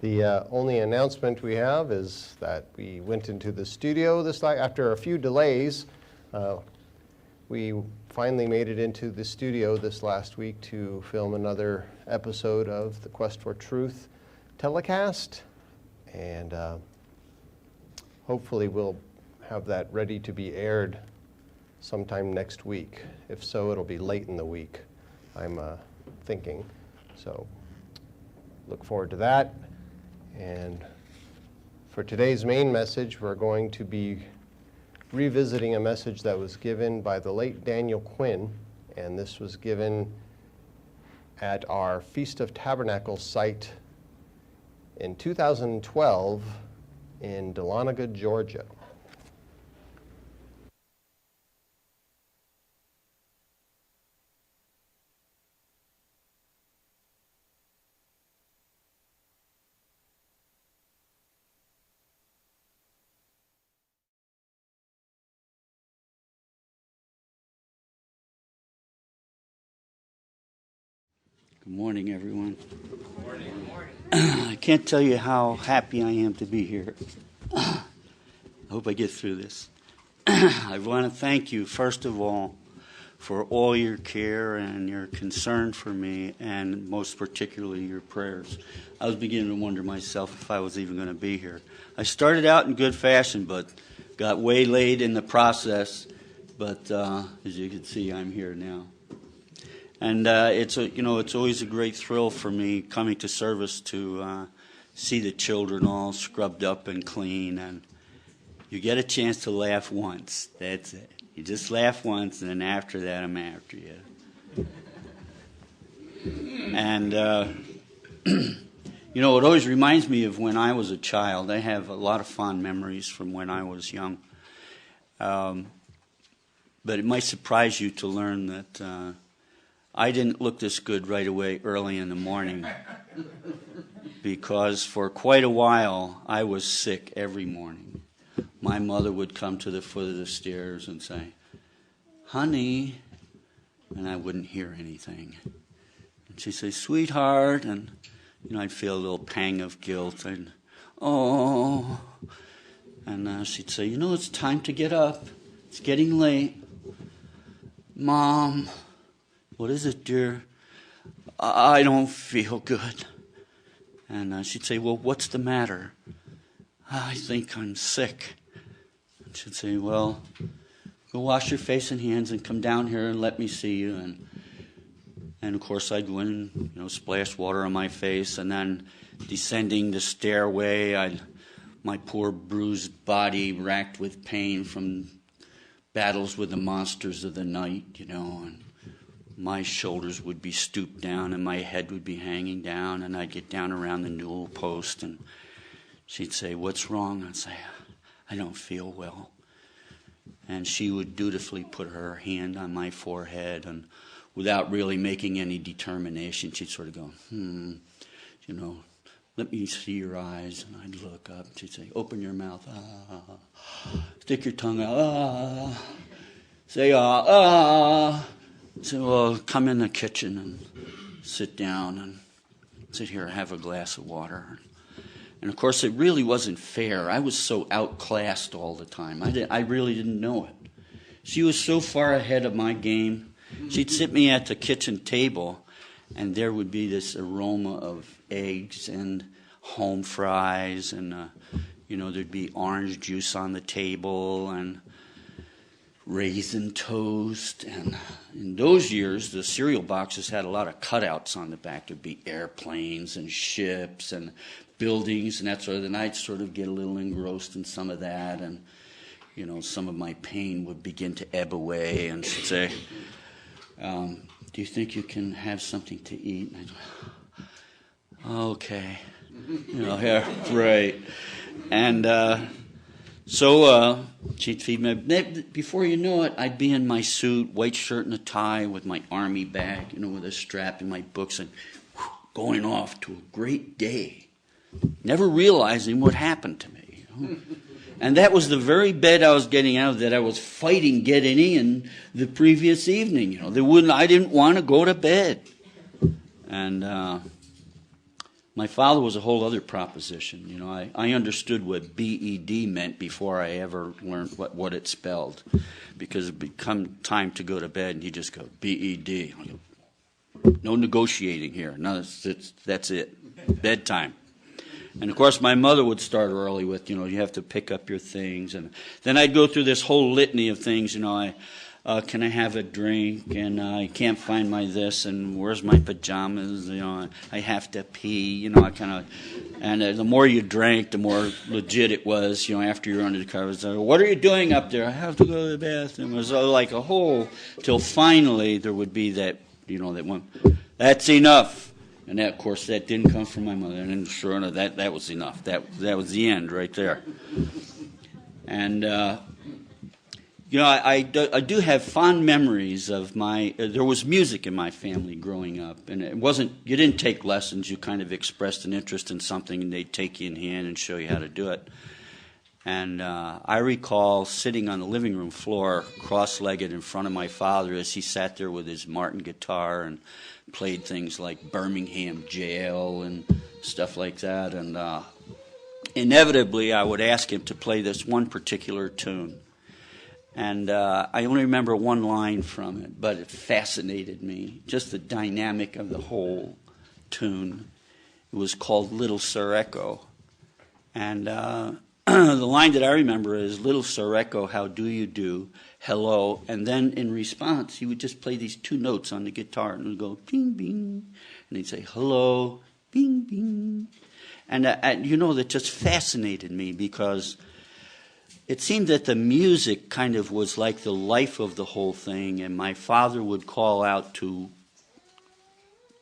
The only announcement we have is that we went into the studio after a few delays. We finally made it into the studio this last week to film another episode of the Quest for Truth telecast, and hopefully we'll have that ready to be aired sometime next week. If so, it'll be late in the week, I'm thinking. So look forward to that. And for today's main message, we're going to be revisiting a message that was given by the late Daniel Quinn, and this was given at our Feast of Tabernacles site in 2012 in Dahlonega, Georgia. Good morning, everyone. Good morning. I can't tell you how happy I am to be here. I hope I get through this. I want to thank you, first of all, for all your care and your concern for me, and most particularly your prayers. I was beginning to wonder myself if I was even going to be here. I started out in good fashion, but got waylaid in the process. But as you can see, I'm here now. And it's always a great thrill for me coming to service to see the children all scrubbed up and clean, and you get a chance to laugh once. That's it. You just laugh once, and then after that, I'm after you. And it always reminds me of when I was a child. I have a lot of fond memories from when I was young. But it might surprise you to learn that I didn't look this good right away early in the morning because for quite a while I was sick every morning. My mother would come to the foot of the stairs and say, "Honey," and I wouldn't hear anything. And she'd say, "Sweetheart," and I'd feel a little pang of guilt. "Oh," and she'd say, "It's time to get up. It's getting late." "Mom." "What is it, dear?" "I don't feel good." And she'd say, "Well, what's the matter?" "I think I'm sick." And she'd say, "Well, go wash your face and hands and come down here and let me see you." And of course, I'd go in and, splash water on my face, and then descending the stairway, my poor bruised body racked with pain from battles with the monsters of the night, and my shoulders would be stooped down and my head would be hanging down, and I'd get down around the newel post, and she'd say, "What's wrong?" I'd say, "I don't feel well." And she would dutifully put her hand on my forehead, and without really making any determination, she'd sort of go, "Let me see your eyes." And I'd look up, and she'd say, "Open your mouth, stick your tongue out, say, So, "Well, come in the kitchen and sit down and sit here and have a glass of water." And of course, it really wasn't fair. I was so outclassed all the time. I really didn't know it. She was so far ahead of my game. She'd sit me at the kitchen table, and there would be this aroma of eggs and home fries, and there'd be orange juice on the table, and raisin toast. And in those years, the cereal boxes had a lot of cutouts on the back. There'd be airplanes and ships and buildings and that sort of thing. I'd sort of get a little engrossed in some of that, and some of my pain would begin to ebb away, and she'd say, "Do you think you can have something to eat?" And I'd go, "Okay." Yeah, right. And so she'd feed me. Before you know it, I'd be in my suit, white shirt and a tie, with my army bag, with a strap and my books, and going off to a great day, never realizing what happened to me. And that was the very bed I was getting out of that I was fighting getting in the previous evening. I didn't want to go to bed. And My father was a whole other proposition. You know, I understood what BED meant before I ever learned what it spelled, because it become time to go to bed, and he'd just go, BED. No negotiating here. No, that's it. Bedtime. And, of course, my mother would start early with, you know, you have to pick up your things. And then I'd go through this whole litany of things, you know, can I have a drink? And I can't find my this, and where's my pajamas? You know, I have to pee. You know, and the more you drank, the more legit it was. You know, after you're under the covers, what are you doing up there? I have to go to the bathroom. It was like a whole, till finally there would be that, you know, that one. That's enough. And that, of course, that didn't come from my mother. And sure enough, that was enough. That was the end right there. And you know, I do have fond memories of there was music in my family growing up, and it wasn't, you didn't take lessons, you kind of expressed an interest in something, and they'd take you in hand and show you how to do it. And I recall sitting on the living room floor, cross-legged in front of my father as he sat there with his Martin guitar and played things like Birmingham Jail and stuff like that. And inevitably, I would ask him to play this one particular tune. And I only remember one line from it, but it fascinated me, just the dynamic of the whole tune. It was called Little Sir Echo. And the line that I remember is, Little Sir Echo, how do you do? Hello. And then in response, he would just play these two notes on the guitar, and it would go, bing, bing. And he'd say, hello, bing, bing. And you know, that just fascinated me, because it seemed that the music kind of was like the life of the whole thing, and my father would call out to,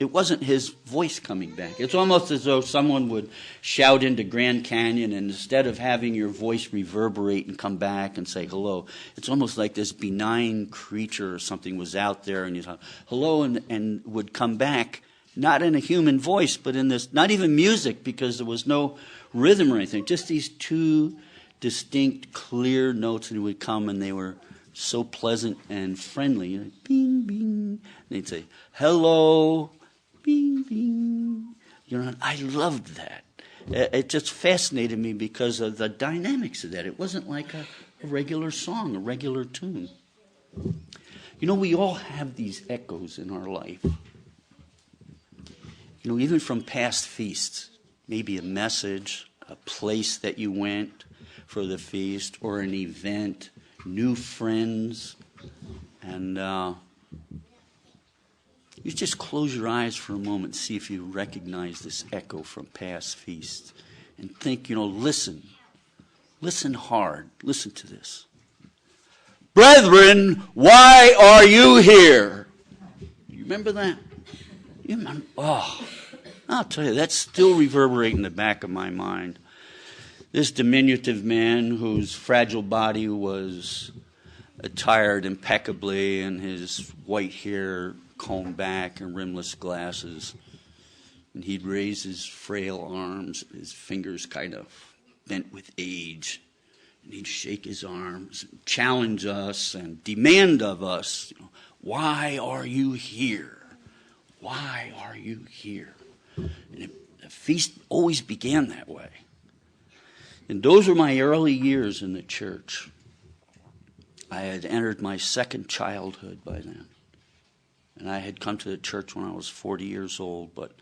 it wasn't his voice coming back. It's almost as though someone would shout into Grand Canyon, and instead of having your voice reverberate and come back and say hello, it's almost like this benign creature or something was out there, and you thought, hello, and would come back, not in a human voice, but in this, not even music, because there was no rhythm or anything, just these two distinct, clear notes, and it would come, and they were so pleasant and friendly. You know, bing, bing. And they'd say, hello, bing, bing. You know, I loved that. It just fascinated me because of the dynamics of that. It wasn't like a regular song, a regular tune. You know, we all have these echoes in our life. You know, even from past feasts, maybe a message, a place that you went for the feast, or an event, new friends, and you just close your eyes for a moment and see if you recognize this echo from past feasts, and think, you know, listen hard, listen to this. Brethren, why are you here? You remember that? You remember? Oh, I'll tell you, that's still reverberating in the back of my mind. This diminutive man whose fragile body was attired impeccably, and his white hair combed back and rimless glasses. And he'd raise his frail arms, his fingers kind of bent with age. And he'd shake his arms and challenge us and demand of us, you know, why are you here? Why are you here? And the feast always began that way. And those were my early years in the church. I had entered my second childhood by then. And I had come to the church when I was 40 years old. But,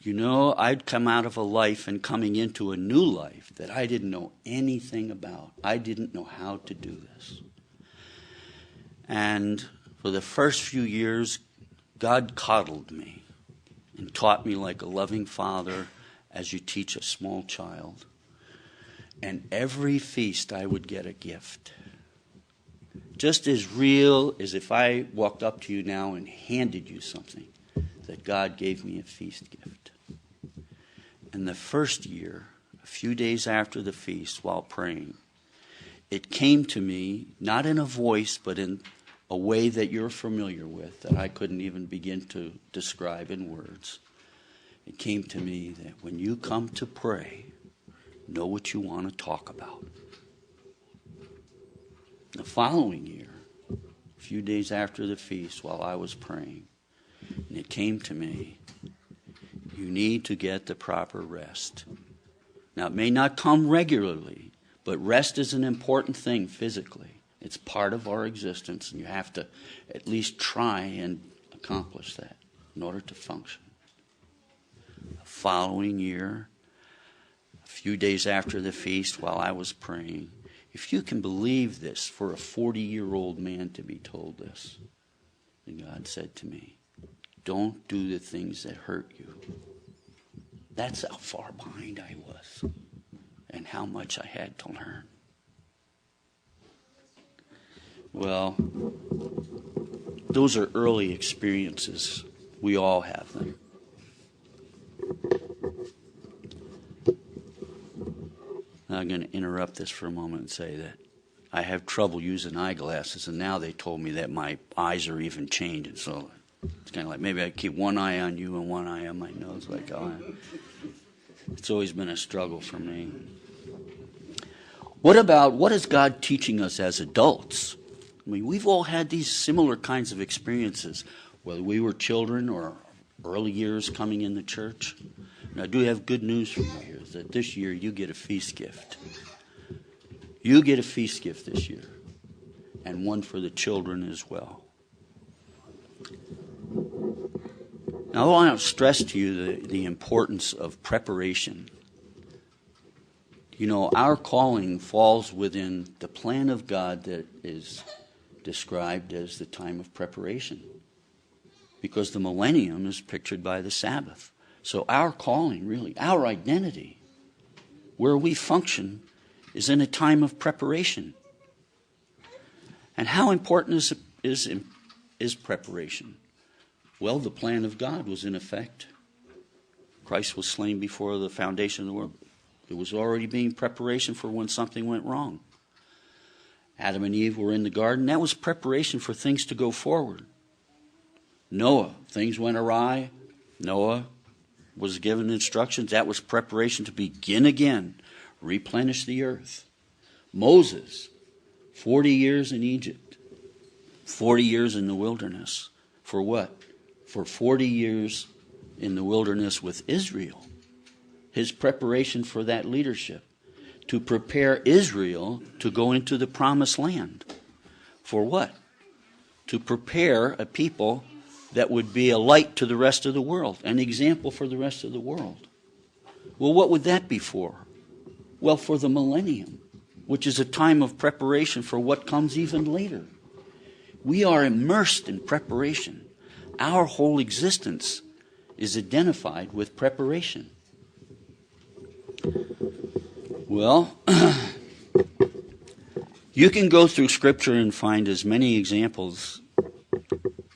you know, I'd come out of a life and coming into a new life that I didn't know anything about. I didn't know how to do this. And for the first few years, God coddled me and taught me like a loving father as you teach a small child. And every feast I would get a gift. Just as real as if I walked up to you now and handed you something, that God gave me a feast gift. And the first year, a few days after the feast, while praying, it came to me, not in a voice, but in a way that you're familiar with, that I couldn't even begin to describe in words. It came to me that when you come to pray, know what you want to talk about. The following year, a few days after the feast, while I was praying, and it came to me, You need to get the proper rest. Now, it may not come regularly, but rest is an important thing physically. It's part of our existence, and you have to at least try and accomplish that in order to function. The following year, a few days after the feast, while I was praying, if you can believe this, for a 40-year-old man to be told this, then God said to me, don't do the things that hurt you. That's how far behind I was and how much I had to learn. Well, those are early experiences. We all have them. I'm going to interrupt this for a moment and say that I have trouble using eyeglasses, and now they told me that my eyes are even changing. So it's kind of like maybe I keep one eye on you and one eye on my nose. Like, it's always been a struggle for me. What is God teaching us as adults? I mean, we've all had these similar kinds of experiences, whether we were children or early years coming in the church. And I do have good news for you here, is that this year you get a feast gift. You get a feast gift this year, and one for the children as well. Now, I want to stress to you the importance of preparation. You know, our calling falls within the plan of God that is described as the time of preparation, because the millennium is pictured by the Sabbath. So our calling, really, our identity, where we function, is in a time of preparation. And how important is preparation? Well, the plan of God was in effect. Christ was slain before the foundation of the world. It was already being preparation for when something went wrong. Adam and Eve were in the garden. That was preparation for things to go forward. Noah, things went awry. Noah was given instructions. That was preparation to begin again, replenish the earth. Moses, 40 years in Egypt, 40 years in the wilderness. For what? For 40 years in the wilderness with Israel. His preparation for that leadership, to prepare Israel to go into the promised land. For what? To prepare a people that would be a light to the rest of the world, an example for the rest of the world. Well, what would that be for? Well, for the millennium, which is a time of preparation for what comes even later. We are immersed in preparation. Our whole existence is identified with preparation. Well, you can go through Scripture and find as many examples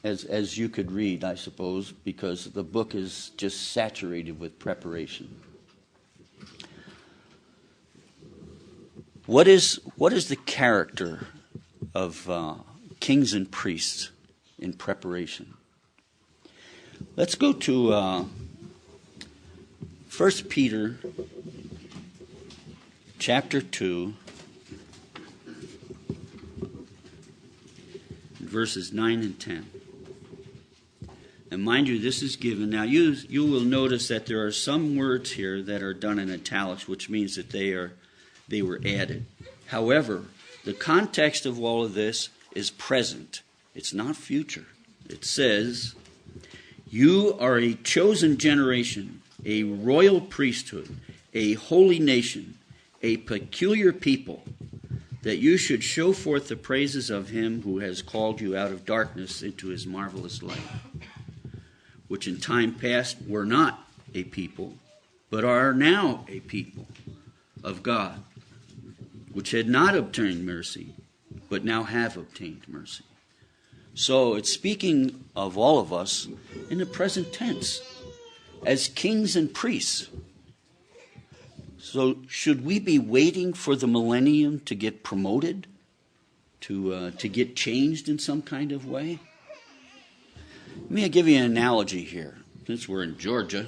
as you could read, I suppose, because the book is just saturated with preparation. What is the character of kings and priests in preparation? Let's go to 1 Peter chapter 2, verses 9 and 10. And mind you, this is given. Now, you will notice that there are some words here that are done in italics, which means that they were added. However, the context of all of this is present. It's not future. It says, "You are a chosen generation, a royal priesthood, a holy nation, a peculiar people, that you should show forth the praises of him who has called you out of darkness into his marvelous light, which in time past were not a people, but are now a people of God, which had not obtained mercy, but now have obtained mercy." So it's speaking of all of us in the present tense, as kings and priests. So should we be waiting for the millennium to get promoted, to get changed in some kind of way? Let me give you an analogy here, since we're in Georgia.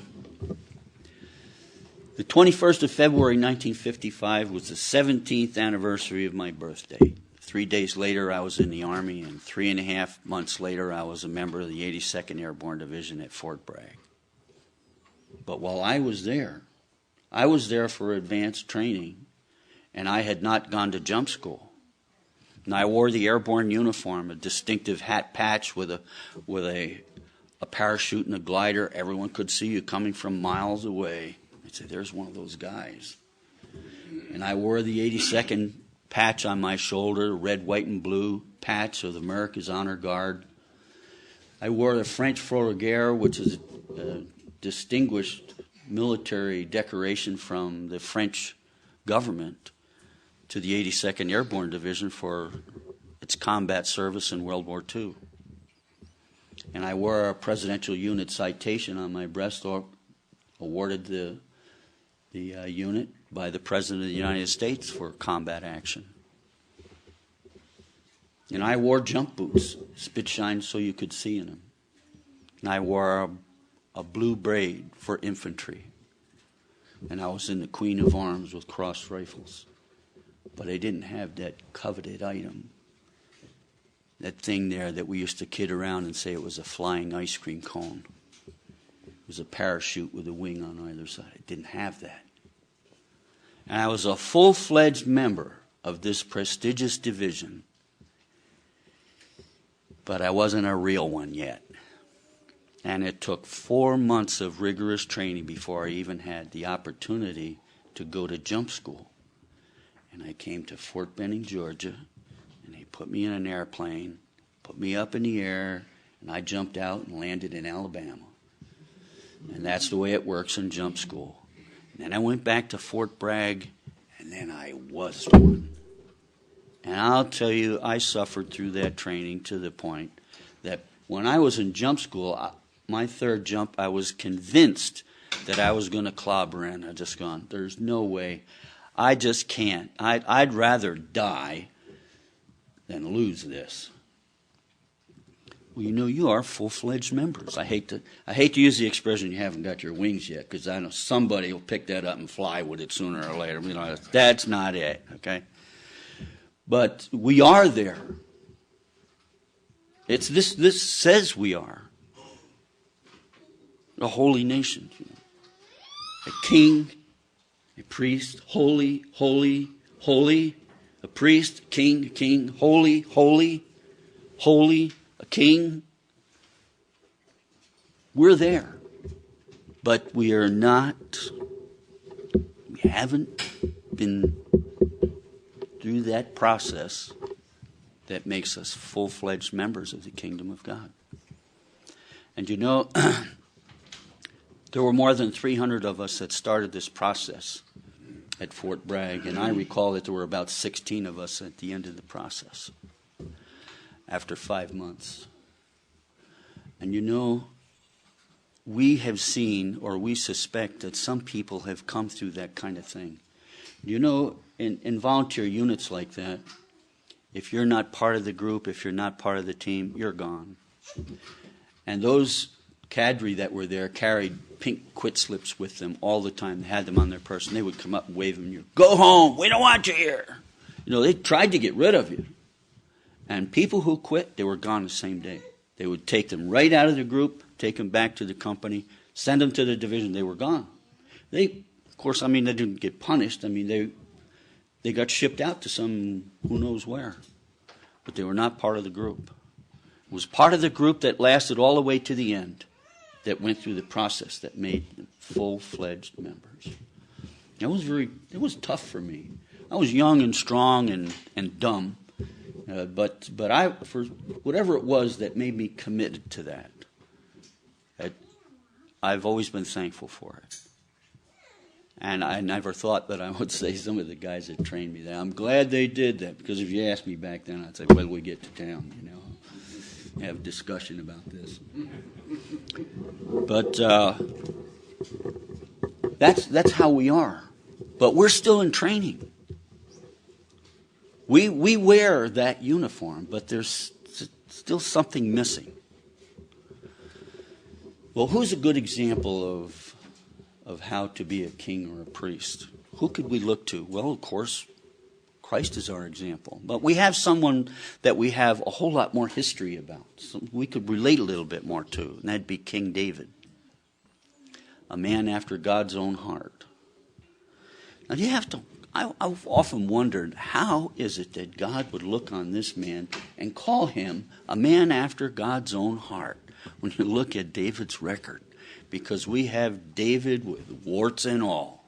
The 21st of February, 1955 was the 17th anniversary of my birthday. 3 days later, I was in the Army, and 3.5 months later, I was a member of the 82nd Airborne Division at Fort Bragg. But while I was there for advanced training, and I had not gone to jump school. And I wore the airborne uniform, a distinctive hat patch with a parachute and a glider. Everyone could see you coming from miles away. I'd say, there's one of those guys. And I wore the 82nd patch on my shoulder, red, white, and blue patch of America's Honor Guard. I wore the French Fourragère, which is a distinguished military decoration from the French government to the 82nd Airborne Division for its combat service in World War II. And I wore a Presidential Unit citation on my breast, awarded the unit by the President of the United States for combat action. And I wore jump boots, spit shine so you could see in them. And I wore a blue braid for infantry. And I was in the Queen of Arms with crossed rifles. But I didn't have that coveted item, that thing there that we used to kid around and say it was a flying ice cream cone. It was a parachute with a wing on either side. I didn't have that. And I was a full-fledged member of this prestigious division, but I wasn't a real one yet. And it took 4 months of rigorous training before I even had the opportunity to go to jump school. And I came to Fort Benning, Georgia, and they put me in an airplane, put me up in the air, and I jumped out and landed in Alabama. And that's the way it works in jump school. And then I went back to Fort Bragg, and then I was one. And I'll tell you, I suffered through that training to the point that when I was in jump school, my third jump, I was convinced that I was going to clobber in. I just gone, there's no way. I just can't. I'd rather die than lose this. Well, you are full-fledged members. I hate to use the expression you haven't got your wings yet, because I know somebody will pick that up and fly with it sooner or later. That's not it, okay? But we are there. It's this says we are a holy nation, a king, a priest, holy, holy, holy, a priest, king, holy, holy, holy, a king. We're there, but we haven't been through that process that makes us full-fledged members of the kingdom of God. And there were more than 300 of us that started this process at Fort Bragg, and I recall that there were about 16 of us at the end of the process after 5 months. And we have seen, or we suspect, that some people have come through that kind of thing. In volunteer units like that, if you're not part of the group, if you're not part of the team, you're gone. And those cadre that were there carried pink quit slips with them all the time. They had them on their person. They would come up and wave them. You go home. We don't want you here. They tried to get rid of you. And people who quit, they were gone the same day. They would take them right out of the group, take them back to the company, send them to the division. They were gone. They didn't get punished. They got shipped out to some who knows where. But they were not part of the group. It was part of the group that lasted all the way to the end, that went through the process that made them full-fledged members. It was tough for me. I was young and strong and dumb, but I, for whatever it was that made me committed to that, I've always been thankful for it. And I never thought that I would say some of the guys that trained me that. I'm glad they did that, because if you asked me back then, I'd say, when we get to town, have a discussion about this. But that's how we are. But we're still in training. We wear that uniform, but there's still something missing. Well, who's a good example of how to be a king or a priest? Who could we look to? Well, of course, Christ is our example. But we have someone that we have a whole lot more history about. So we could relate a little bit more to, and that'd be King David. a man after God's own heart. Now I've often wondered, how is it that God would look on this man and call him a man after God's own heart when you look at David's record? Because we have David with warts and all.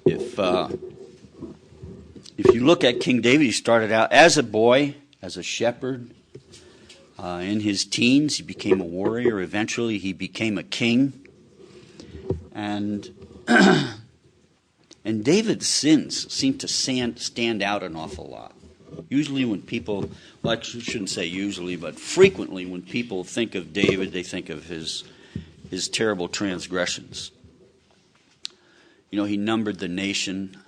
If you look at King David, he started out as a boy, as a shepherd. In his teens, he became a warrior. Eventually, he became a king. And David's sins seem to stand out an awful lot. Usually when people, well, I shouldn't say usually, but frequently when people think of David, they think of his terrible transgressions. You know, he numbered the nation.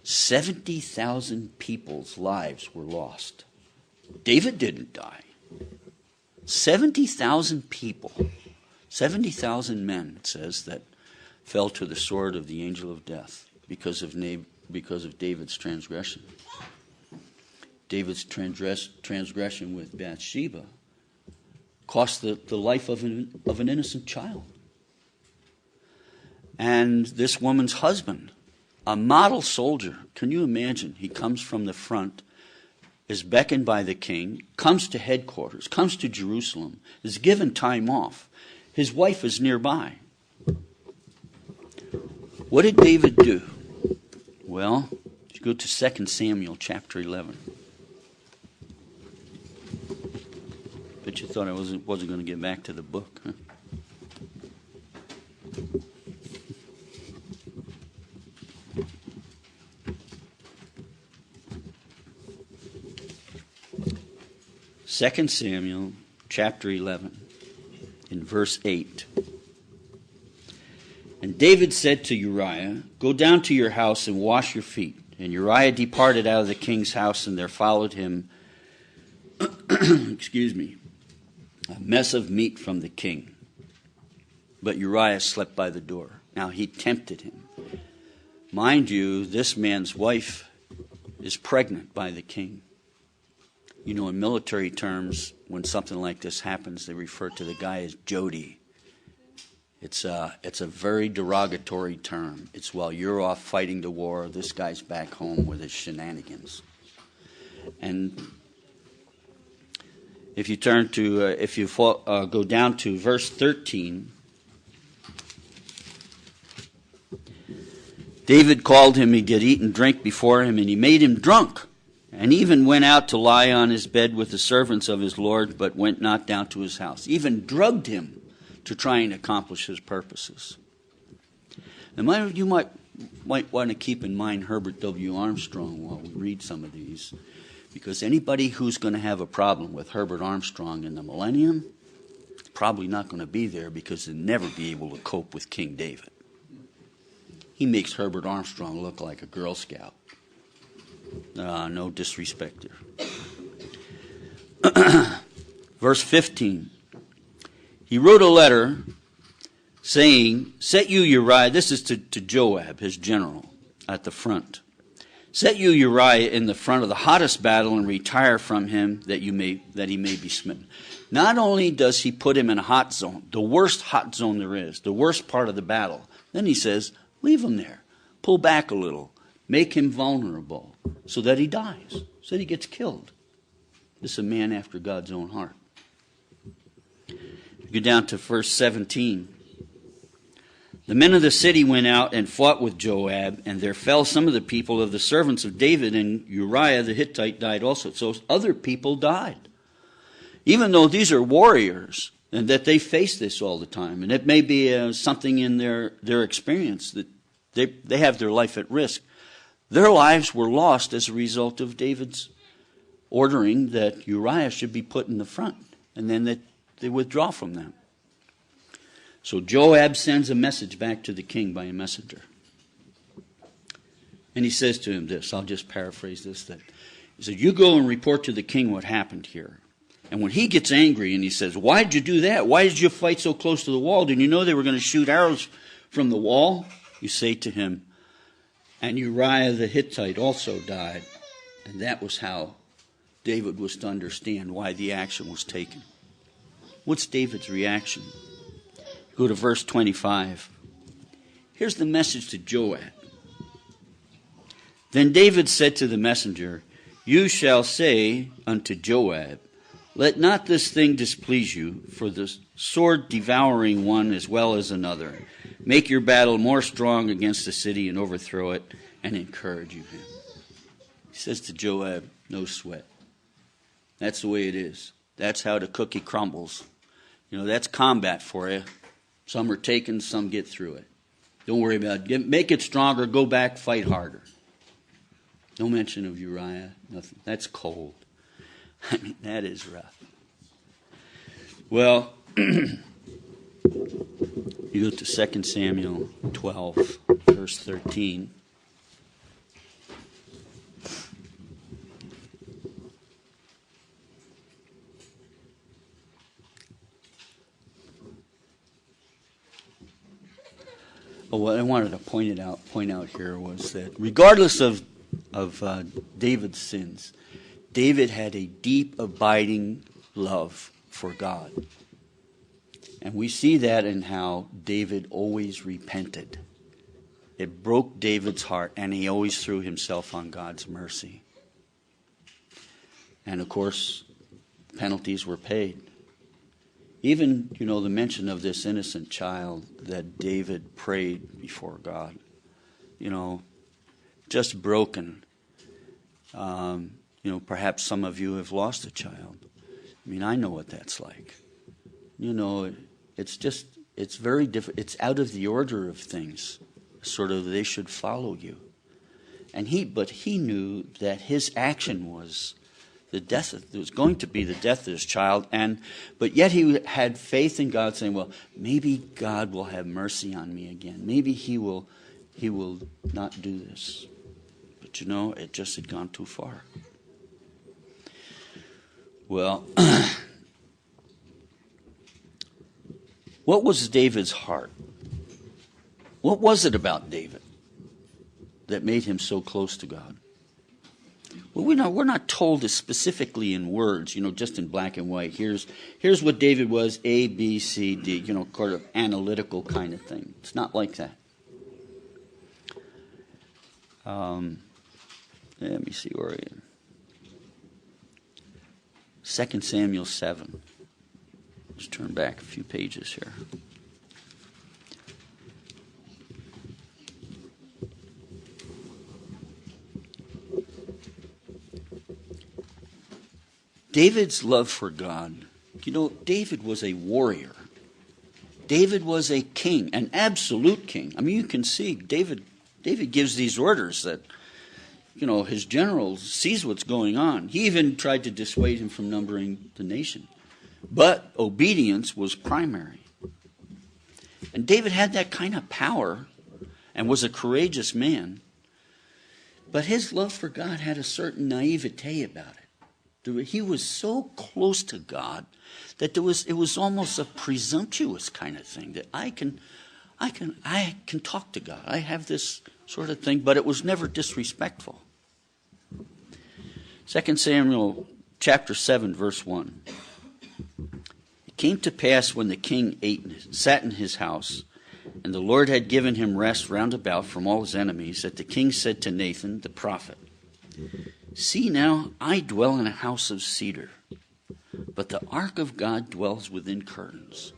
70,000 people's lives were lost. David didn't die. 70,000 people, 70,000 men, it says, that fell to the sword of the angel of death because of David's transgression. David's transgression with Bathsheba cost the life of an innocent child. And this woman's husband, a model soldier, can you imagine? He comes from the front, is beckoned by the king, comes to headquarters, comes to Jerusalem, is given time off. His wife is nearby. What did David do? Well, you go to 2 Samuel chapter 11. Bet you thought I wasn't going to get back to the book, huh? Second Samuel chapter 11 in verse 8. And David said to Uriah, "Go down to your house and wash your feet." And Uriah departed out of the king's house, and there followed him a mess of meat from the king. But Uriah slept by the door. Now he tempted him. Mind you, this man's wife is pregnant by the king. You know, in military terms, when something like this happens, they refer to the guy as Jody. It's a very derogatory term. It's while you're off fighting the war, this guy's back home with his shenanigans. And if you turn to, go down to verse 13, David called him, he did eat and drink before him, and he made him drunk. And even went out to lie on his bed with the servants of his Lord, but went not down to his house. Even drugged him to try and accomplish his purposes. Now, you might want to keep in mind Herbert W. Armstrong while we read some of these, because anybody who's going to have a problem with Herbert Armstrong in the millennium is probably not going to be there, because they'll never be able to cope with King David. He makes Herbert Armstrong look like a Girl Scout. No disrespect there. Verse 15. He wrote a letter saying, "Set you Uriah," this is to Joab, his general, at the front. "Set you Uriah in the front of the hottest battle and retire from him that he may be smitten." Not only does he put him in a hot zone, the worst hot zone there is, the worst part of the battle, then he says, leave him there. Pull back a little. Make him vulnerable so that he dies, so that he gets killed. This is a man after God's own heart. Go down to verse 17. The men of the city went out and fought with Joab, and there fell some of the people of the servants of David, and Uriah the Hittite died also. So other people died. Even though these are warriors, and that they face this all the time, and it may be something in their experience that they have their life at risk. Their lives were lost as a result of David's ordering that Uriah should be put in the front, and then that they withdraw from them. So Joab sends a message back to the king by a messenger. And he says to him this, I'll just paraphrase this. He said, "You go and report to the king what happened here." And when he gets angry and he says, "Why did you do that? Why did you fight so close to the wall? Didn't you know they were going to shoot arrows from the wall?" You say to him, "And Uriah the Hittite also died." And that was how David was to understand why the action was taken. What's David's reaction? Go to verse 25. Here's the message to Joab. Then David said to the messenger, You shall say unto Joab, Let not this thing displease you, for the sword devouring one as well as another. Make your battle more strong against the city and overthrow it, and encourage you him. He says to Joab, no sweat. That's the way it is. That's how the cookie crumbles. That's combat for you. Some are taken, some get through it. Don't worry about it. Make it stronger, go back, fight harder. No mention of Uriah, nothing. That's cold. That is rough. Well, you go to 2 Samuel 12, verse 13. What I wanted to point out here was that regardless of David's sins, David had a deep, abiding love for God. And we see that in how David always repented. It broke David's heart, and he always threw himself on God's mercy. And of course, penalties were paid. Even, the mention of this innocent child that David prayed before God, just broken. Perhaps some of you have lost a child. I know what that's like. It's very different. It's out of the order of things. Sort of, they should follow you. But he knew that his action was it was going to be the death of his child, but yet he had faith in God, saying, well, maybe God will have mercy on me again. Maybe he will not do this. But it just had gone too far. Well, what was David's heart? What was it about David that made him so close to God? Well, we're not told this specifically in words, just in black and white. Here's what David was, A, B, C, D, sort of analytical kind of thing. It's not like that. Let me see where I am. 2 Samuel 7. Let's turn back a few pages here. David's love for God. David was a warrior. David was a king, an absolute king. You can see David gives these orders that, his general sees what's going on. He even tried to dissuade him from numbering the nation. But obedience was primary. And David had that kind of power and was a courageous man. But his love for God had a certain naivete about it. He was so close to God that it was almost a presumptuous kind of thing, that I can talk to God. I have this sort of thing, but it was never disrespectful. 2 Samuel chapter 7, verse 1. It came to pass when the king sat in his house, and the Lord had given him rest round about from all his enemies, that the king said to Nathan the prophet, See now, I dwell in a house of cedar, but the ark of God dwells within curtains.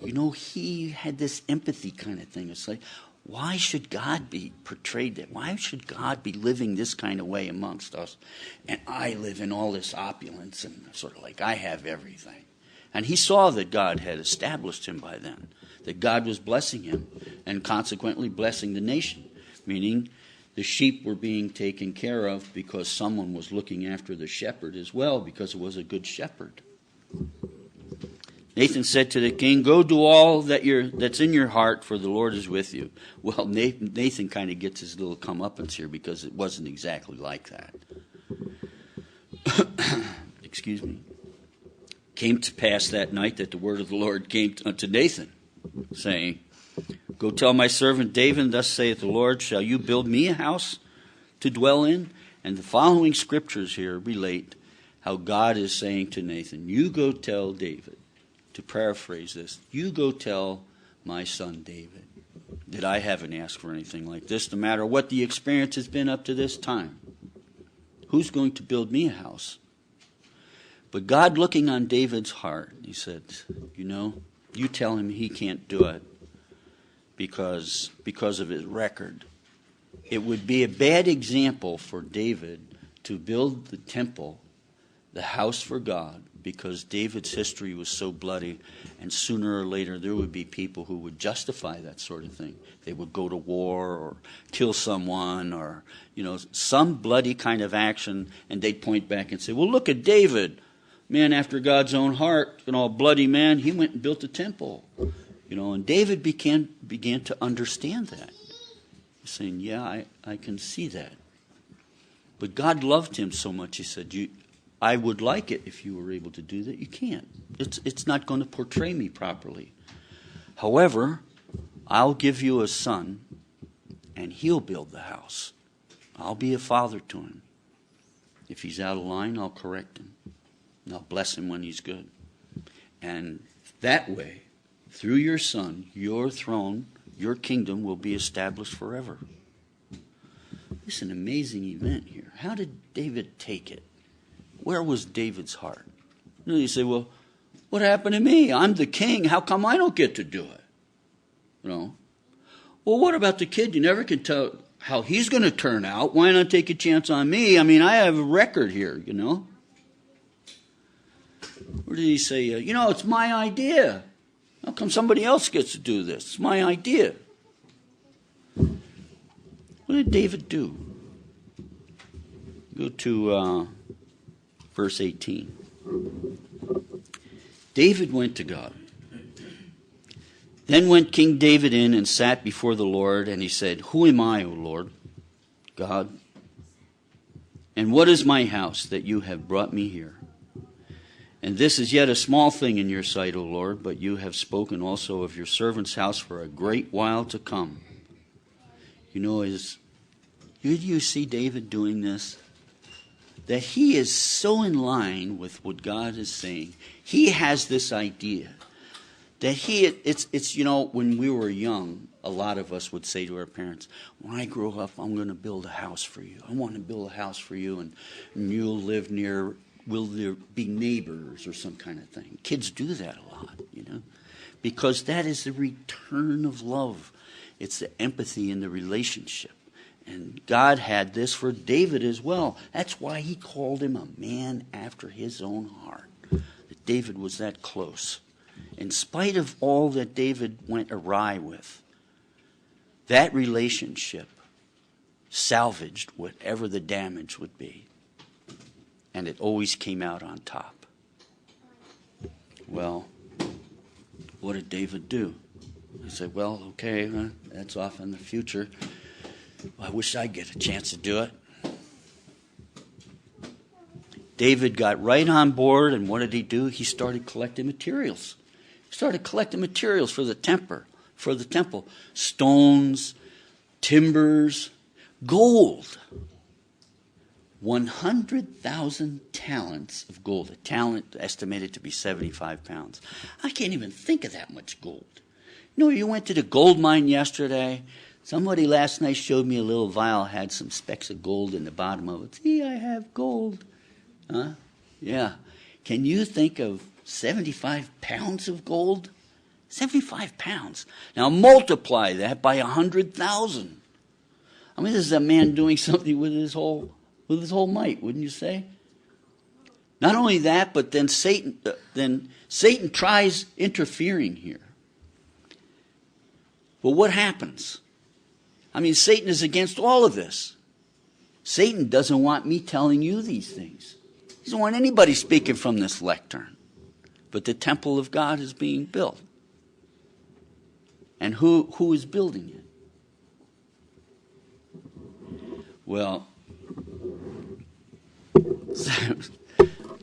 He had this empathy kind of thing. It's like, why should God be portrayed that? Why should God be living this kind of way amongst us? And I live in all this opulence and sort of like I have everything. And he saw that God had established him by then, that God was blessing him and consequently blessing the nation, meaning the sheep were being taken care of because someone was looking after the shepherd as well, because it was a good shepherd. Nathan said to the king, Go do all that's in your heart, for the Lord is with you. Well, Nathan kind of gets his little comeuppance here because it wasn't exactly like that. Excuse me. Came to pass that night that the word of the Lord came unto Nathan, saying, Go tell my servant David, thus saith the Lord, shall you build me a house to dwell in? And the following scriptures here relate how God is saying to Nathan, you go tell David, to paraphrase this, you go tell my son David, that I haven't asked for anything like this, no matter what the experience has been up to this time. Who's going to build me a house? But God, looking on David's heart, he said, you tell him he can't do it because of his record. It would be a bad example for David to build the temple, the house for God, because David's history was so bloody, and sooner or later there would be people who would justify that sort of thing. They would go to war or kill someone or, some bloody kind of action, and they'd point back and say, well, look at David, man after God's own heart, bloody man, he went and built a temple. And David began to understand that. He's saying, yeah, I can see that. But God loved him so much, he said, I would like it if you were able to do that. You can't. It's not going to portray me properly. However, I'll give you a son, and he'll build the house. I'll be a father to him. If he's out of line, I'll correct him. And I'll bless him when he's good. And that way, through your son, your throne, your kingdom will be established forever. It's an amazing event here. How did David take it? Where was David's heart? You say, well, what happened to me? I'm the king. How come I don't get to do it? Well, what about the kid? You never can tell how he's going to turn out. Why not take a chance on me? I have a record here, Or did he say, it's my idea. How come somebody else gets to do this? It's my idea. What did David do? Go to verse 18. David went to God. Then went King David in and sat before the Lord, and he said, who am I, O Lord, God? And what is my house that you have brought me here? And this is yet a small thing in your sight, O Lord, but you have spoken also of your servant's house for a great while to come. Did you see David doing this? That he is so in line with what God is saying. He has this idea that it's when we were young, a lot of us would say to our parents, when I grow up, I'm going to build a house for you. I want to build a house for you, and you'll live near, will there be neighbors or some kind of thing. Kids do that a lot, because that is the return of love. It's the empathy in the relationship. And God had this for David as well. That's why he called him a man after his own heart. That David was that close. In spite of all that David went awry with, that relationship salvaged whatever the damage would be. And it always came out on top. Well, what did David do? He said, well, okay, that's off in the future. I wish I'd get a chance to do it. David got right on board, and what did he do? He started collecting materials. He started collecting materials for the temple. Stones, timbers, gold. 100,000 talents of gold. A talent estimated to be 75 pounds. I can't even think of that much gold. You went to the gold mine yesterday. Somebody last night showed me a little vial, had some specks of gold in the bottom of it. See, I have gold. Huh? Yeah. Can you think of 75 pounds of gold? 75 pounds. Now multiply that by 100,000. This is a man doing something with his whole might, wouldn't you say? Not only that, but then Satan tries interfering here. But what happens? Satan is against all of this. Satan doesn't want me telling you these things. He doesn't want anybody speaking from this lectern. But the temple of God is being built. And who is building it? Well,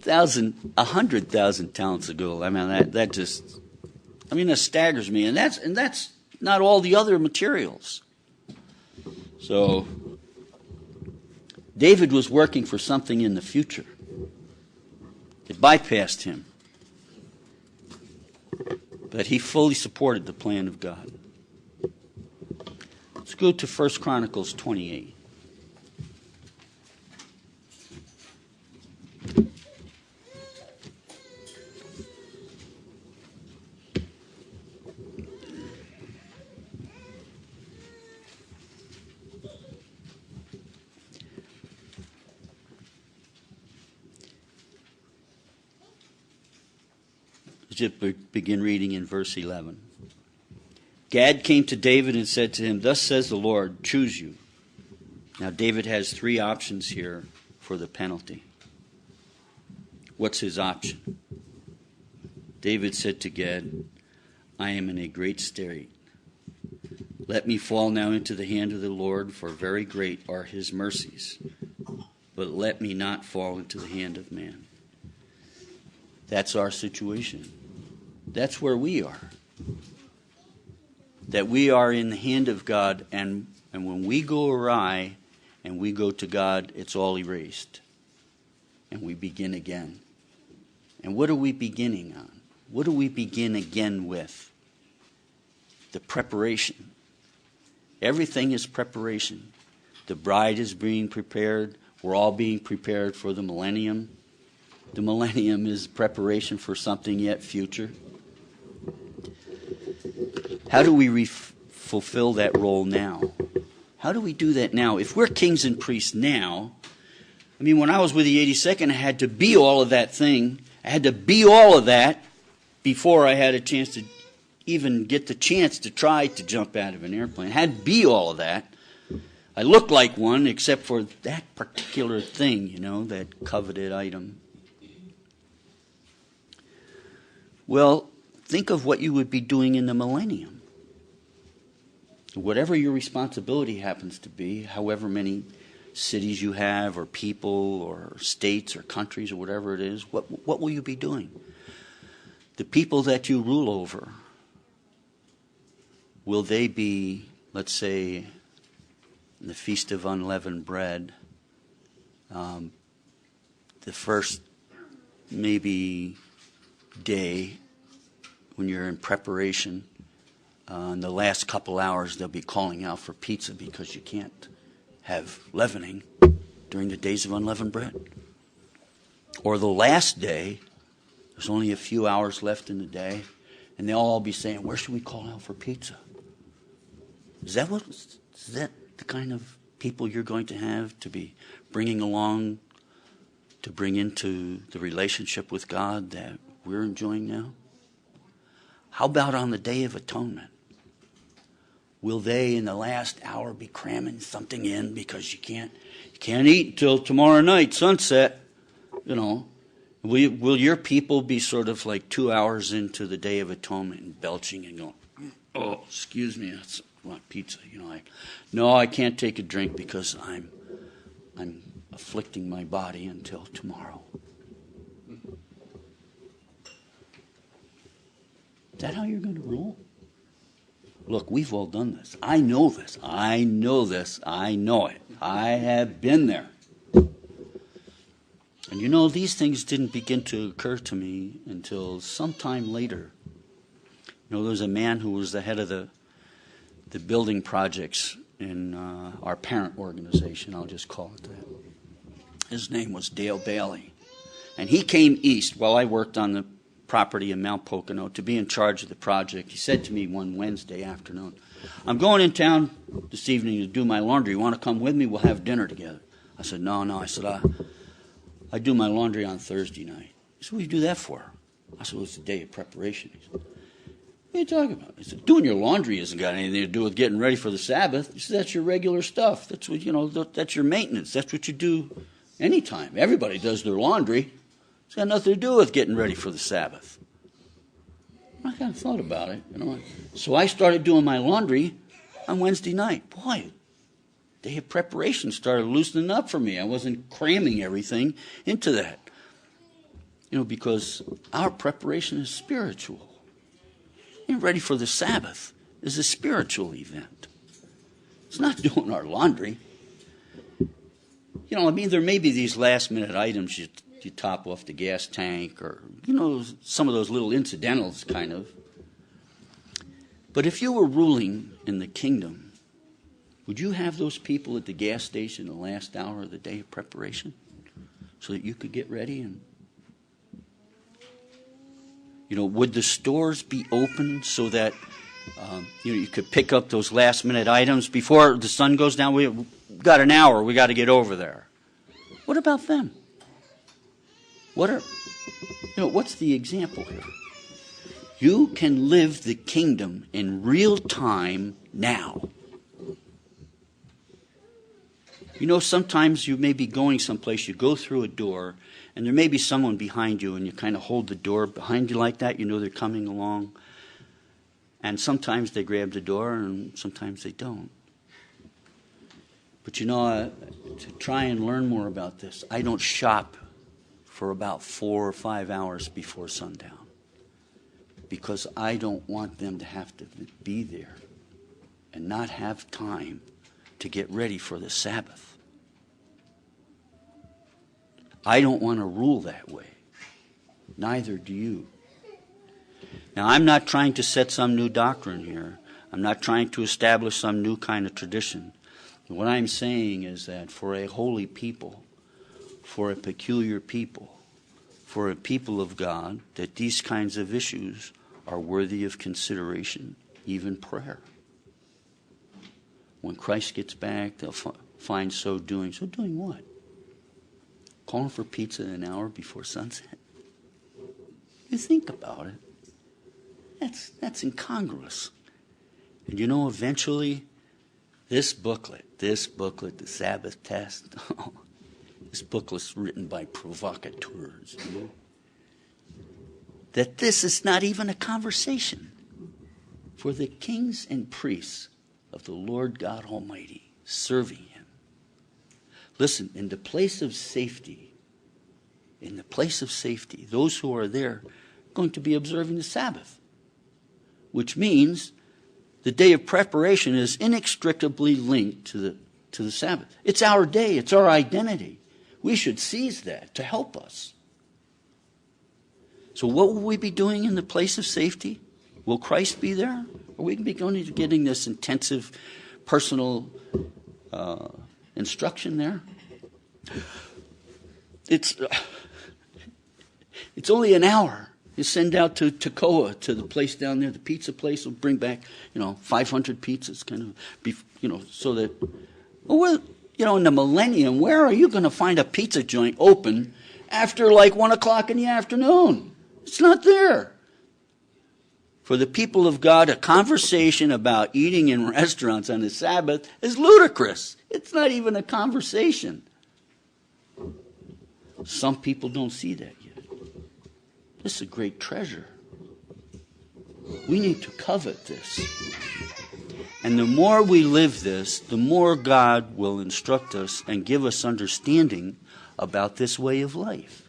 100,000 talents of gold. That staggers me. And that's not all the other materials. So David was working for something in the future. It bypassed him. that he fully supported the plan of God. Let's go to 1 Chronicles 28. Just begin reading in verse 11. Gad came to David and said to him, "Thus says the Lord, choose you." Now David has three options here for the penalty. What's his option? David said to Gad, "I am in a great strait. Let me fall now into the hand of the Lord, for very great are his mercies. But let me not fall into the hand of man." That's our situation. That's where we are. That we are in the hand of God, and when we go awry and we go to God, it's all erased. And we begin again. And what are we beginning on? What do we begin again with? The preparation. Everything is preparation. The bride is being prepared. We're all being prepared for the millennium. The millennium is preparation for something yet future. How do we fulfill that role now? How do we do that now? If we're kings and priests now, I mean, when I was with the 82nd, I had to be all of that thing. I had to be all of that before I had a chance to even get the chance to try to jump out of an airplane. I had to be all of that. I looked like one, except for that particular thing, that coveted item. Well, think of what you would be doing in the millennium. Whatever your responsibility happens to be, however many cities you have, or people, or states, or countries, or whatever it is, what will you be doing? The people that you rule over, will they be, let's say, in the Feast of Unleavened Bread, the first maybe day when you're in preparation, in the last couple hours they'll be calling out for pizza because you can't have leavening during the days of unleavened bread. Or the last day, there's only a few hours left in the day, and they'll all be saying, "Where should we call out for pizza?" Is that the kind of people you're going to have to be bringing along to bring into the relationship with God that we're enjoying now? How about on the Day of Atonement? Will they in the last hour be cramming something in because you can't eat until tomorrow night, sunset? Will your people be sort of like 2 hours into the Day of Atonement and belching and going, "Oh, excuse me, I want pizza." No, I can't take a drink because I'm afflicting my body until tomorrow. Is that how you're going to rule? Look, we've all done this. I know this. I know this. I know it. I have been there. And these things didn't begin to occur to me until sometime later. There was a man who was the head of the building projects in our parent organization, I'll just call it that. His name was Dale Bailey. And he came east while I worked on the property in Mount Pocono to be in charge of the project. He said to me one Wednesday afternoon, "I'm going in town this evening to do my laundry. You want to come with me? We'll have dinner together." I said, No. I said, I do my laundry on Thursday night. He said, "What do you do that for?" I said, "Well, it's a day of preparation." He said, "What are you talking about?" He said, "Doing your laundry hasn't got anything to do with getting ready for the Sabbath." He said, "That's your regular stuff. That's what, that's your maintenance. That's what you do anytime. Everybody does their laundry. It's got nothing to do with getting ready for the Sabbath." I kind of thought about it, So I started doing my laundry on Wednesday night. Boy, day of preparation started loosening up for me. I wasn't cramming everything into that. Because our preparation is spiritual. Getting ready for the Sabbath is a spiritual event. It's not doing our laundry. There may be these last-minute items you top off the gas tank or, some of those little incidentals kind of. But if you were ruling in the kingdom, would you have those people at the gas station the last hour of the day of preparation so that you could get ready? And would the stores be open so that you could pick up those last minute items before the sun goes down? We've got an hour. We got to get over there. What about them? What's the example here? You can live the kingdom in real time now. Sometimes you may be going someplace, you go through a door, and there may be someone behind you, and you kind of hold the door behind you like that. They're coming along. And sometimes they grab the door, and sometimes they don't. But to try and learn more about this, I don't shop for about 4 or 5 hours before sundown, because I don't want them to have to be there and not have time to get ready for the Sabbath. I don't want to rule that way. Neither do you. Now, I'm not trying to set some new doctrine here. I'm not trying to establish some new kind of tradition. What I'm saying is that for a holy people, for a peculiar people, for a people of God, that these kinds of issues are worthy of consideration, even prayer. When Christ gets back, they'll find so doing. So doing what? Calling for pizza an hour before sunset? You think about it. That's incongruous. And eventually, this booklet, the Sabbath Test, this booklet's written by provocateurs, that this is not even a conversation for the kings and priests of the Lord God Almighty, serving Him. Listen, in the place of safety, those who are there are going to be observing the Sabbath, which means the day of preparation is inextricably linked to the Sabbath. It's our day. It's our identity. We should seize that to help us. So what will we be doing in the place of safety? Will Christ be there? Or will we be going to getting this intensive personal instruction there? It's only an hour. You send out to Toccoa, to the place down there, the pizza place will bring back, 500 pizzas, so that, in the millennium, where are you going to find a pizza joint open after 1 o'clock in the afternoon? It's not there. For the people of God, a conversation about eating in restaurants on the Sabbath is ludicrous. It's not even a conversation. Some people don't see that yet. This is a great treasure. We need to covet this. And the more we live this, the more God will instruct us and give us understanding about this way of life.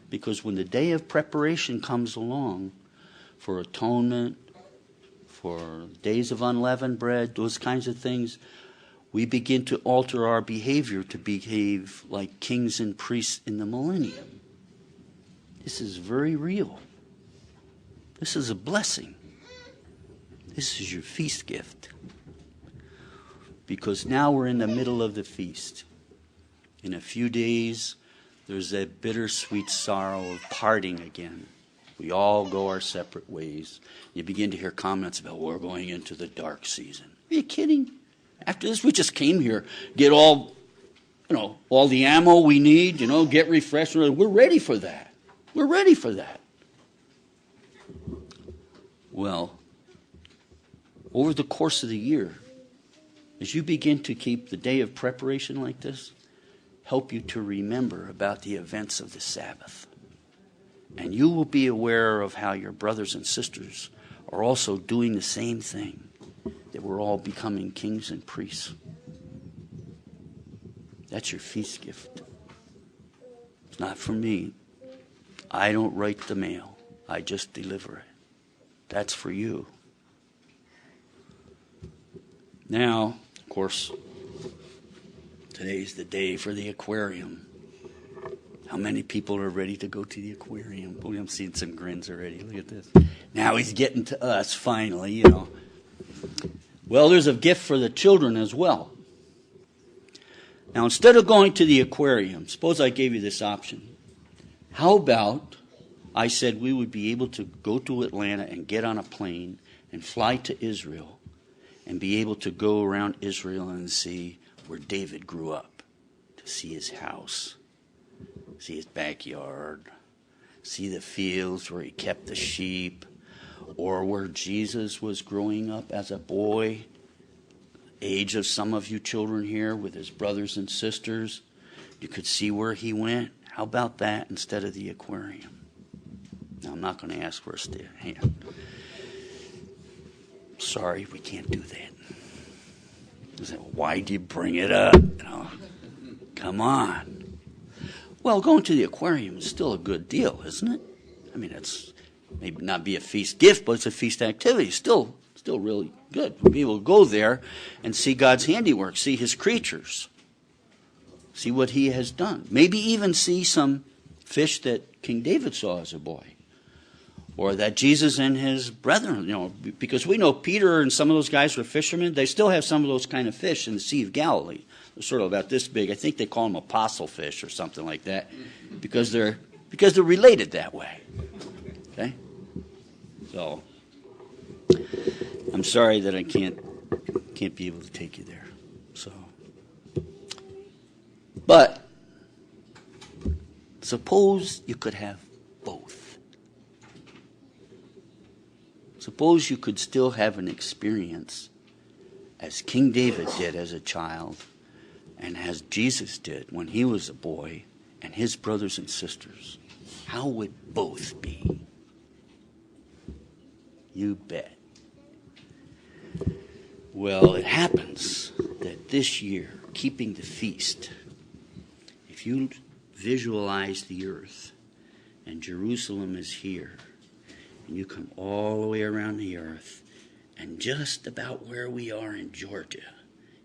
Because when the day of preparation comes along for atonement, for days of unleavened bread, those kinds of things, we begin to alter our behavior to behave like kings and priests in the millennium. This is very real. This is a blessing. This is your feast gift. Because now we're in the middle of the feast. In a few days, there's that bittersweet sorrow of parting again. We all go our separate ways. You begin to hear comments about, we're going into the dark season. Are you kidding? After this, we just came here, get all the ammo we need, get refreshed. We're ready for that. We're ready for that. Well, over the course of the year, as you begin to keep the day of preparation like this, help you to remember about the events of the Sabbath. And you will be aware of how your brothers and sisters are also doing the same thing, that we're all becoming kings and priests. That's your feast gift. It's not for me. I don't write the mail. I just deliver it. That's for you. Now, of course, today's the day for the aquarium. How many people are ready to go to the aquarium? Oh, I'm seeing some grins already. Look at this. Now he's getting to us, finally, you know. Well, there's a gift for the children as well. Now, instead of going to the aquarium, suppose I gave you this option. How about I said we would be able to go to Atlanta and get on a plane and fly to Israel and be able to go around Israel and see where David grew up, to see his house, see his backyard, see the fields where he kept the sheep, or where Jesus was growing up as a boy, age of some of you children here with his brothers and sisters. You could see where he went. How about that instead of the aquarium? Now, I'm not going to ask for a hand. Sorry, we can't do that. I said, why do you bring it up? You know, come on. Well, going to the aquarium is still a good deal, isn't it? I mean, it's maybe not be a feast gift, but it's a feast activity. Still really good. We'll be able to go there and see God's handiwork, see his creatures, see what he has done. Maybe even see some fish that King David saw as a boy, or that Jesus and his brethren, you know, because we know Peter and some of those guys were fishermen. They still have some of those kind of fish in the Sea of Galilee. They're sort of about this big. I think they call them apostle fish or something like that, because they're related that way. Okay, so I'm sorry that I can't be able to take you there. So, but suppose you could have both. Suppose you could still have an experience as King David did as a child, and as Jesus did when he was a boy, and his brothers and sisters. How would both be? You bet. Well, it happens that this year, keeping the feast, if you visualize the earth, and Jerusalem is here, and you come all the way around the earth, and just about where we are in Georgia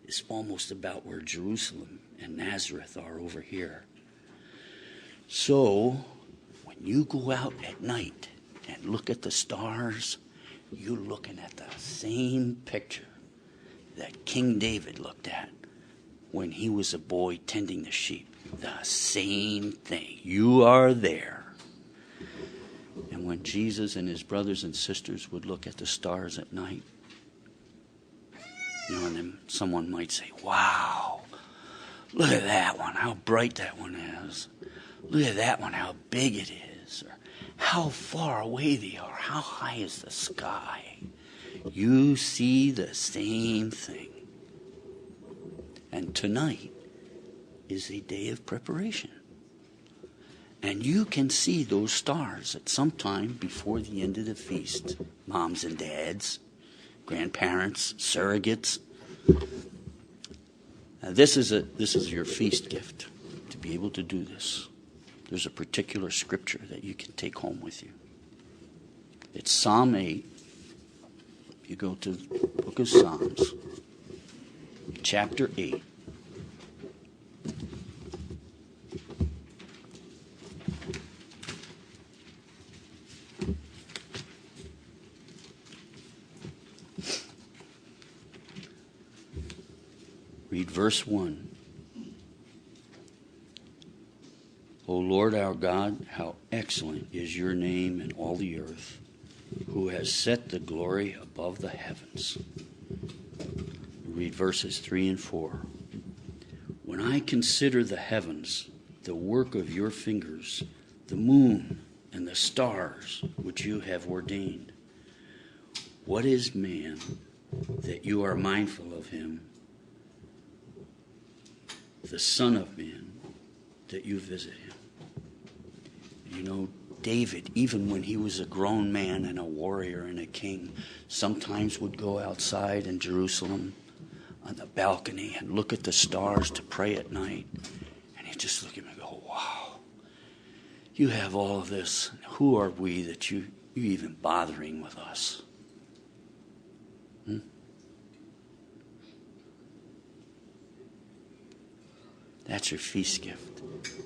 is almost about where Jerusalem and Nazareth are over here. So, when you go out at night and look at the stars, you're looking at the same picture that King David looked at when he was a boy tending the sheep. The same thing. You are there. And when Jesus and his brothers and sisters would look at the stars at night, you know, and then someone might say, wow, look at that one, how bright that one is. Look at that one, how big it is. Or how far away they are. How high is the sky? You see the same thing. And tonight is a day of preparation. And you can see those stars at some time before the end of the feast. Moms and dads, grandparents, surrogates. Now this is your feast gift, to be able to do this. There's a particular scripture that you can take home with you. It's Psalm 8. You go to the book of Psalms, chapter 8. Read verse 1. O Lord our God, how excellent is your name in all the earth, who has set the glory above the heavens. Read verses 3 and 4. When I consider the heavens, the work of your fingers, the moon and the stars which you have ordained, what is man that you are mindful of him, the Son of Man that you visit him? You know, David, even when he was a grown man and a warrior and a king, sometimes would go outside in Jerusalem on the balcony and look at the stars to pray at night. And he'd just look at me and go, wow, you have all of this. Who are we that you even bothering with us? That's your feast gift.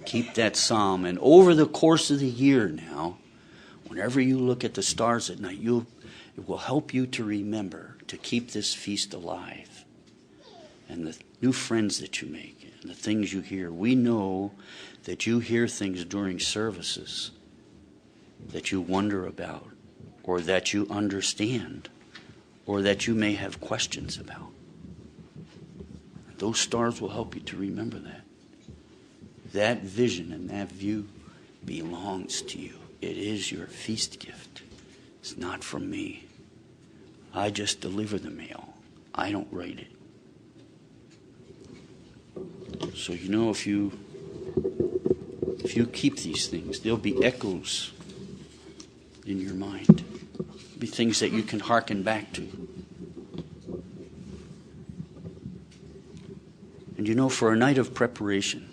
Keep that psalm, and over the course of the year now, whenever you look at the stars at night, it will help you to remember to keep this feast alive. And the new friends that you make and the things you hear. We know that you hear things during services that you wonder about, or that you understand, or that you may have questions about. Those stars will help you to remember that. That vision and that view belongs to you. It is your feast gift. It's not from me. I just deliver the mail. I don't write it. So if you keep these things, there'll be echoes in your mind. There'll be things that you can hearken back to. And for a night of preparation,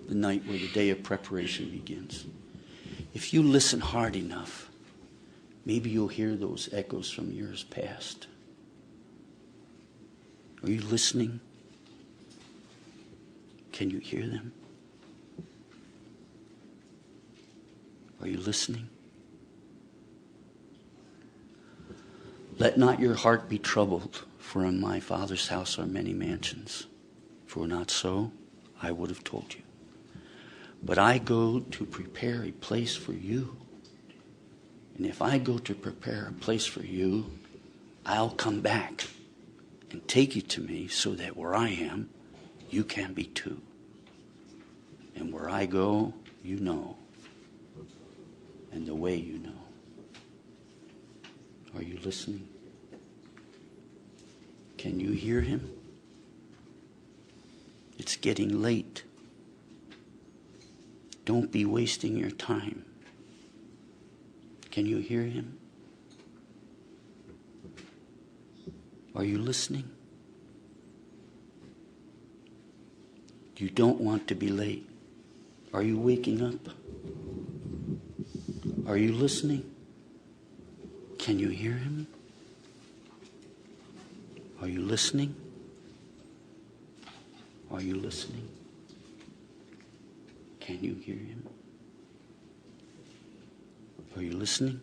the night where the day of preparation begins, if you listen hard enough, maybe you'll hear those echoes from years past. Are you listening? Can you hear them? Are you listening? Let not your heart be troubled, for in my Father's house are many mansions. If it were not so, I would have told you. But I go to prepare a place for you. And if I go to prepare a place for you, I'll come back and take you to me, so that where I am, you can be too. And where I go, you know. And the way you know. Are you listening? Can you hear him? It's getting late. Don't be wasting your time. Can you hear him? Are you listening? You don't want to be late. Are you waking up? Are you listening? Can you hear him? Are you listening? Are you listening? Can you hear him? Are you listening?